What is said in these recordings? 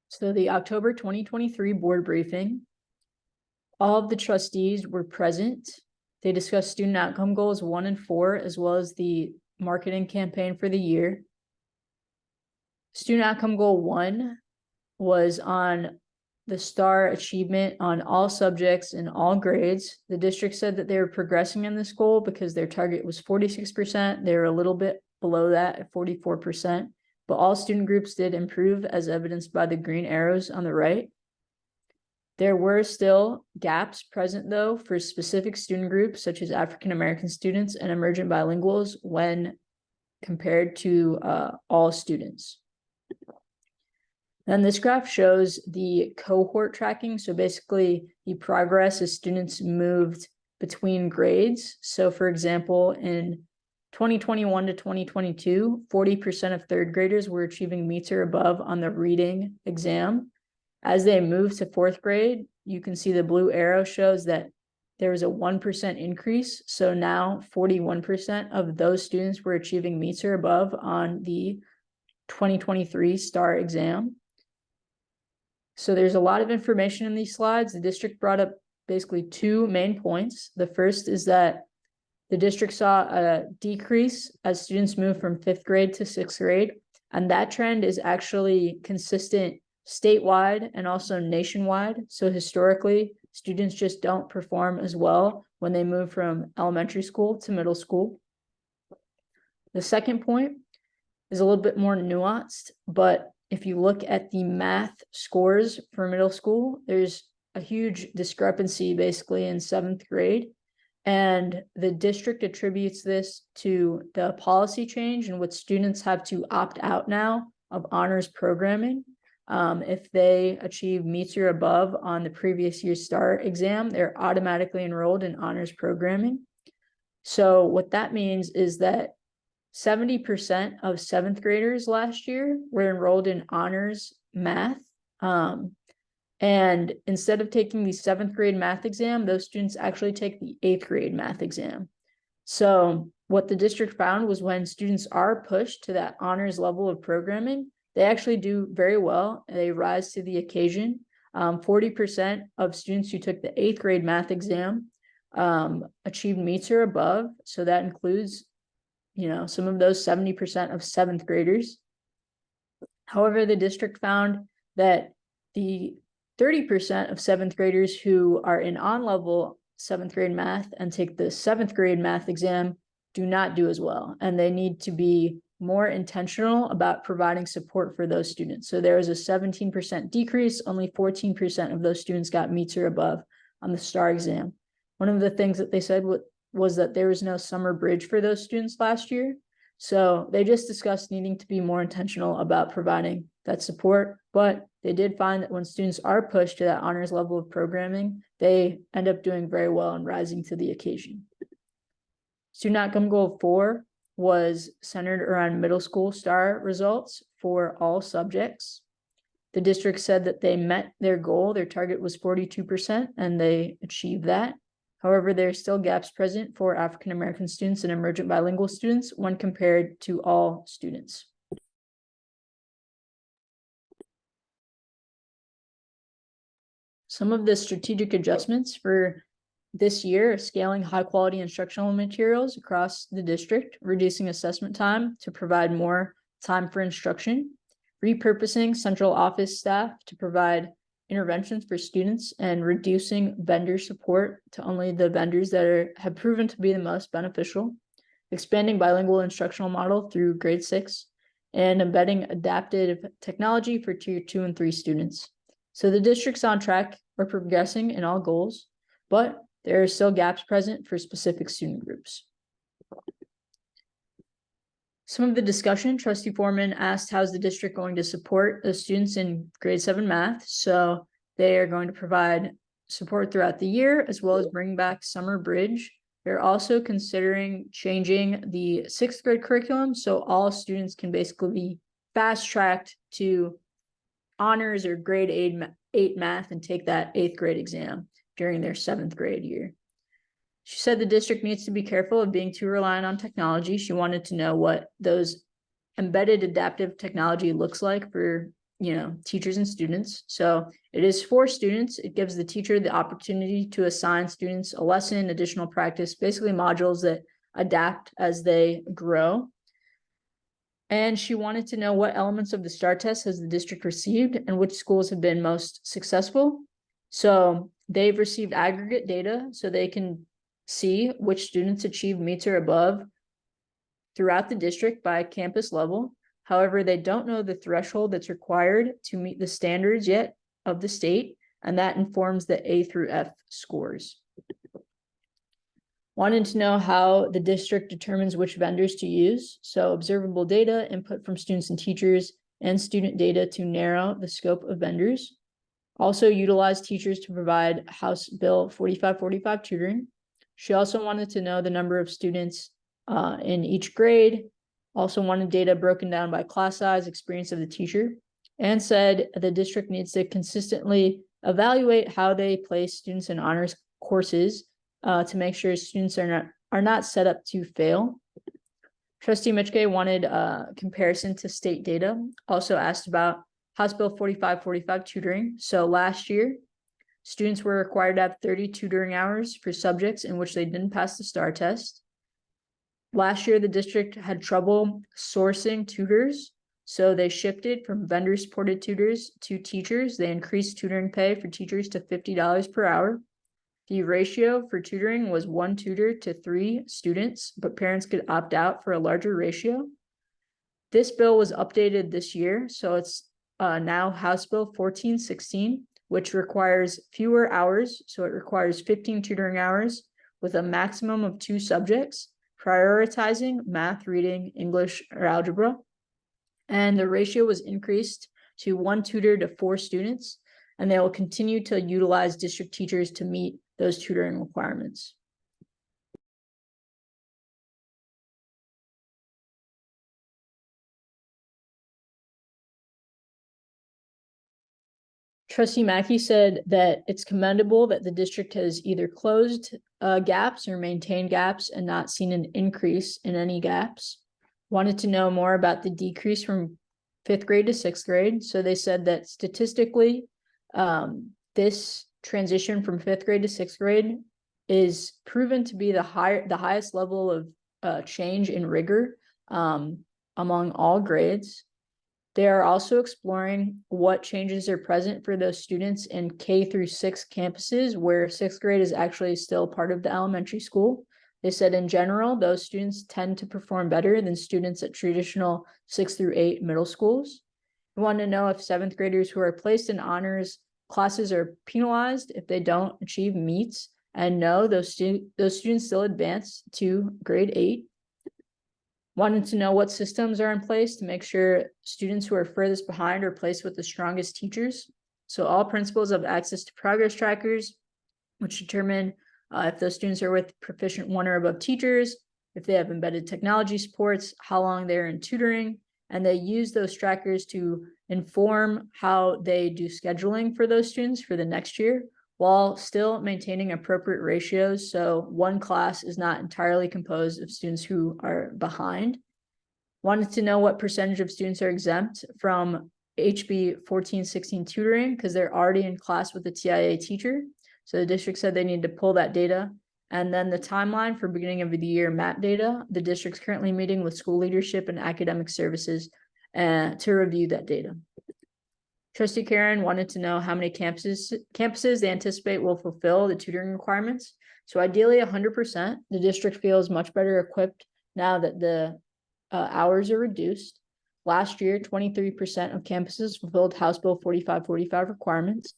So the October 2023 board briefing, all of the trustees were present. They discussed student outcome goals 1 and 4, as well as the marketing campaign for the year. Student outcome goal 1 was on the STAR achievement on all subjects in all grades. The district said that they were progressing in this goal because their target was 46%. They were a little bit below that at 44%, but all student groups did improve as evidenced by the green arrows on the right. There were still gaps present though for specific student groups such as African American students and emergent bilinguals when compared to all students. Then this graph shows the cohort tracking. So basically the progress as students moved between grades. So for example, in 2021 to 2022, 40% of third graders were achieving meets or above on the reading exam. As they moved to fourth grade, you can see the blue arrow shows that there was a 1% increase. So now 41% of those students were achieving meets or above on the 2023 STAR exam. So there's a lot of information in these slides. The district brought up basically two main points. The first is that the district saw a decrease as students moved from 5th grade to 6th grade. And that trend is actually consistent statewide and also nationwide. So historically, students just don't perform as well when they move from elementary school to middle school. The second point is a little bit more nuanced, but if you look at the math scores for middle school, there's a huge discrepancy basically in 7th grade. And the district attributes this to the policy change in which students have to opt out now of honors programming. If they achieve meets or above on the previous year's STAR exam, they're automatically enrolled in honors programming. So what that means is that 70% of 7th graders last year were enrolled in honors math. And instead of taking the 7th grade math exam, those students actually take the 8th grade math exam. So what the district found was when students are pushed to that honors level of programming, they actually do very well. They rise to the occasion. 40% of students who took the 8th grade math exam achieved meets or above. So that includes, some of those 70% of 7th graders. However, the district found that the 30% of 7th graders who are in on-level 7th grade math and take the 7th grade math exam do not do as well. And they need to be more intentional about providing support for those students. So there was a 17% decrease. Only 14% of those students got meets or above on the STAR exam. One of the things that they said was that there was no summer bridge for those students last year. So they just discussed needing to be more intentional about providing that support, but they did find that when students are pushed to that honors level of programming, they end up doing very well and rising to the occasion. Student outcome goal 4 was centered around middle school STAR results for all subjects. The district said that they met their goal. Their target was 42%, and they achieved that. However, there are still gaps present for African American students and emergent bilingual students when compared to all students. Some of the strategic adjustments for this year are scaling high quality instructional materials across the district, reducing assessment time to provide more time for instruction, repurposing central office staff to provide interventions for students, and reducing vendor support to only the vendors that have proven to be the most beneficial, expanding bilingual instructional model through grade 6, and embedding adaptive technology for tier 2 and 3 students. So the district's on track or progressing in all goals, but there are still gaps present for specific student groups. Some of the discussion, Trustee Foreman asked, how's the district going to support the students in grade 7 math? So they are going to provide support throughout the year, as well as bring back summer bridge. They're also considering changing the 6th grade curriculum, so all students can basically be fast-tracked to honors or grade 8 math and take that 8th grade exam during their 7th grade year. She said the district needs to be careful of being too reliant on technology. She wanted to know what those embedded adaptive technology looks like for teachers and students. So it is for students. It gives the teacher the opportunity to assign students a lesson, additional practice, basically modules that adapt as they grow. And she wanted to know what elements of the STAR test has the district received and which schools have been most successful. So they've received aggregate data so they can see which students achieve meets or above throughout the district by campus level. However, they don't know the threshold that's required to meet the standards yet of the state, and that informs the A through F scores. Wanted to know how the district determines which vendors to use. So observable data, input from students and teachers, and student data to narrow the scope of vendors. Also utilize teachers to provide House Bill 4545 tutoring. She also wanted to know the number of students in each grade, also wanted data broken down by class size, experience of the teacher, and said the district needs to consistently evaluate how they place students in honors courses to make sure students are not set up to fail. Trustee Mitchke wanted a comparison to state data, also asked about House Bill 4545 tutoring. So last year, students were required to have 30 tutoring hours for subjects in which they didn't pass the STAR test. Last year, the district had trouble sourcing tutors, so they shifted from vendor-supported tutors to teachers. They increased tutoring pay for teachers to $50 per hour. The ratio for tutoring was 1 tutor to 3 students, but parents could opt out for a larger ratio. This bill was updated this year, so it's now House Bill 1416, which requires fewer hours. So it requires 15 tutoring hours with a maximum of 2 subjects, prioritizing math, reading, English, or algebra. And the ratio was increased to 1 tutor to 4 students, and they will continue to utilize district teachers to meet those tutoring requirements. Trustee Mackey said that it's commendable that the district has either closed gaps or maintained gaps and not seen an increase in any gaps. Wanted to know more about the decrease from 5th grade to 6th grade. So they said that statistically, this transition from 5th grade to 6th grade is proven to be the highest level of change in rigor among all grades. They are also exploring what changes are present for those students in K through 6 campuses where 6th grade is actually still part of the elementary school. They said in general, those students tend to perform better than students at traditional 6 through 8 middle schools. We want to know if 7th graders who are placed in honors classes are penalized if they don't achieve meets, and no, those students still advance to grade 8. Wanted to know what systems are in place to make sure students who are furthest behind are placed with the strongest teachers. So all principals have access to progress trackers, which determine if those students are with proficient 1 or above teachers, if they have embedded technology supports, how long they're in tutoring, and they use those trackers to inform how they do scheduling for those students for the next year, while still maintaining appropriate ratios. So 1 class is not entirely composed of students who are behind. Wanted to know what percentage of students are exempt from HB 1416 tutoring because they're already in class with a TIA teacher. So the district said they need to pull that data. And then the timeline for beginning of the year MAP data, the district's currently meeting with school leadership and academic services to review that data. Trustee Karen wanted to know how many campuses they anticipate will fulfill the tutoring requirements. So ideally 100%, the district feels much better equipped now that the hours are reduced. Last year, 23% of campuses fulfilled House Bill 4545 requirements.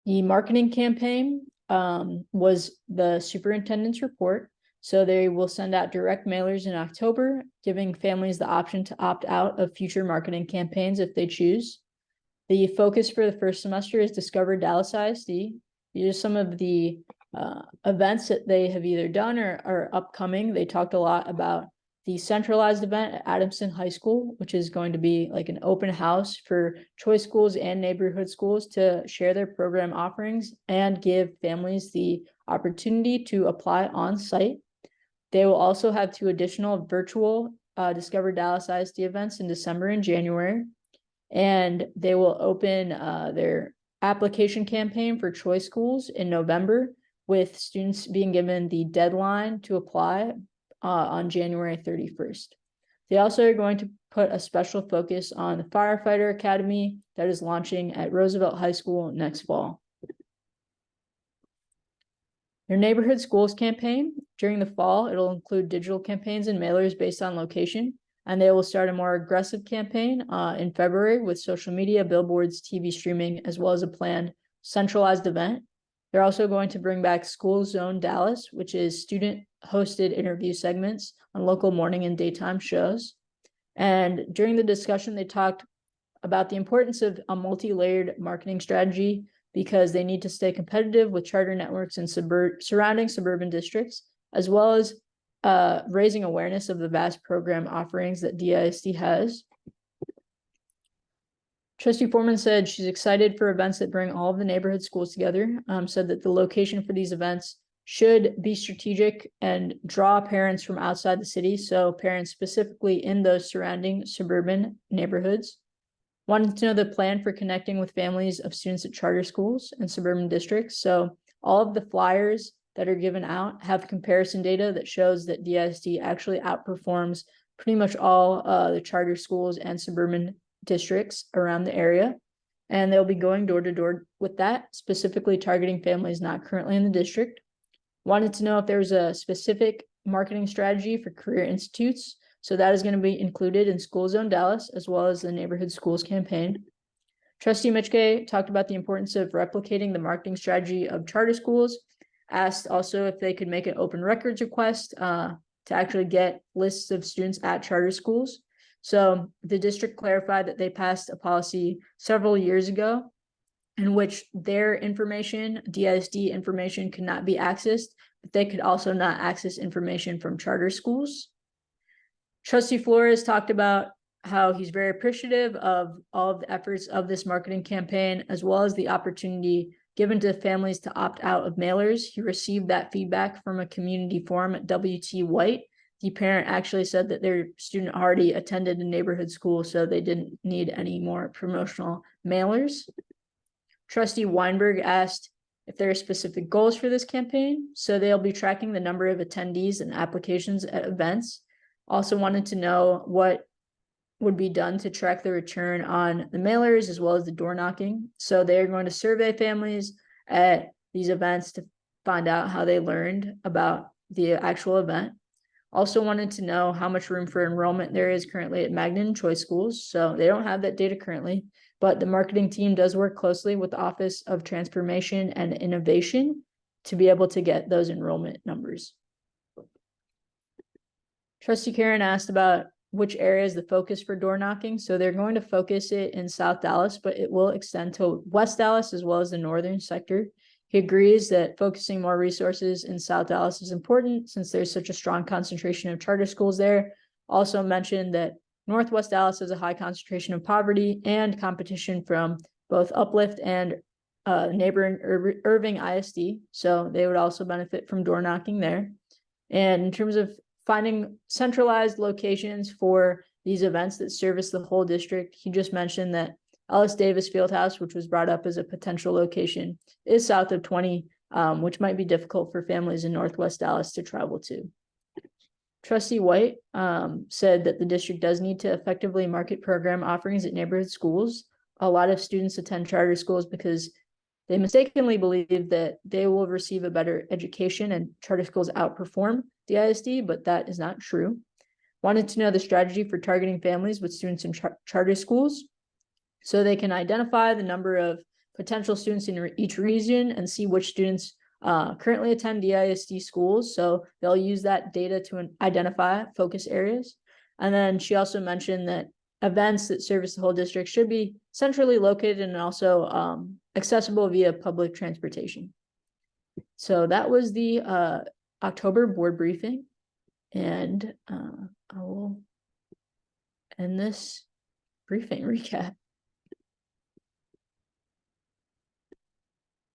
The marketing campaign was the superintendent's report. So they will send out direct mailers in October, giving families the option to opt out of future marketing campaigns if they choose. The focus for the first semester is Discover Dallas ISD. These are some of the events that they have either done or are upcoming. They talked a lot about the centralized event at Adamson High School, which is going to be like an open house for choice schools and neighborhood schools to share their program offerings and give families the opportunity to apply on site. They will also have 2 additional virtual Discover Dallas ISD events in December and January. And they will open their application campaign for choice schools in November, with students being given the deadline to apply on January 31st. They also are going to put a special focus on the Firefighter Academy that is launching at Roosevelt High School next fall. Their neighborhood schools campaign during the fall, it'll include digital campaigns and mailers based on location, and they will start a more aggressive campaign in February with social media, billboards, TV streaming, as well as a planned centralized event. They're also going to bring back School Zone Dallas, which is student-hosted interview segments on local morning and daytime shows. And during the discussion, they talked about the importance of a multi-layered marketing strategy because they need to stay competitive with charter networks in surrounding suburban districts, as well as raising awareness of the vast program offerings that DISD has. Trustee Foreman said she's excited for events that bring all of the neighborhood schools together, said that the location for these events should be strategic and draw parents from outside the city, so parents specifically in those surrounding suburban neighborhoods. Wanted to know the plan for connecting with families of students at charter schools and suburban districts. So all of the flyers that are given out have comparison data that shows that DISD actually outperforms pretty much all the charter schools and suburban districts around the area. And they'll be going door to door with that, specifically targeting families not currently in the district. Wanted to know if there was a specific marketing strategy for career institutes. So that is going to be included in School Zone Dallas, as well as the neighborhood schools campaign. Trustee Mitchke talked about the importance of replicating the marketing strategy of charter schools, asked also if they could make an open records request to actually get lists of students at charter schools. So the district clarified that they passed a policy several years ago in which their information, DISD information, could not be accessed, but they could also not access information from charter schools. Trustee Flores talked about how he's very appreciative of all of the efforts of this marketing campaign, as well as the opportunity given to families to opt out of mailers. He received that feedback from a community forum at WT White. The parent actually said that their student already attended a neighborhood school, so they didn't need any more promotional mailers. Trustee Weinberg asked if there are specific goals for this campaign. So they'll be tracking the number of attendees and applications at events. Also wanted to know what would be done to track the return on the mailers as well as the door knocking. So they're going to survey families at these events to find out how they learned about the actual event. Also wanted to know how much room for enrollment there is currently at magnet and choice schools. So they don't have that data currently, but the marketing team does work closely with the Office of Transformation and Innovation to be able to get those enrollment numbers. Trustee Karen asked about which area is the focus for door knocking. So they're going to focus it in South Dallas, but it will extend to West Dallas as well as the northern sector. He agrees that focusing more resources in South Dallas is important since there's such a strong concentration of charter schools there. Also mentioned that Northwest Dallas has a high concentration of poverty and competition from both Uplift and neighboring Irving ISD. So they would also benefit from door knocking there. And in terms of finding centralized locations for these events that service the whole district, he just mentioned that Ellis Davis Fieldhouse, which was brought up as a potential location, is south of 20, which might be difficult for families in Northwest Dallas to travel to. Trustee White said that the district does need to effectively market program offerings at neighborhood schools. A lot of students attend charter schools because they mistakenly believe that they will receive a better education and charter schools outperform the ISD, but that is not true. Wanted to know the strategy for targeting families with students in charter schools so they can identify the number of potential students in each region and see which students currently attend DISD schools. So they'll use that data to identify focus areas. And then she also mentioned that events that service the whole district should be centrally located and also accessible via public transportation. So that was the October board briefing, and I will end this briefing recap.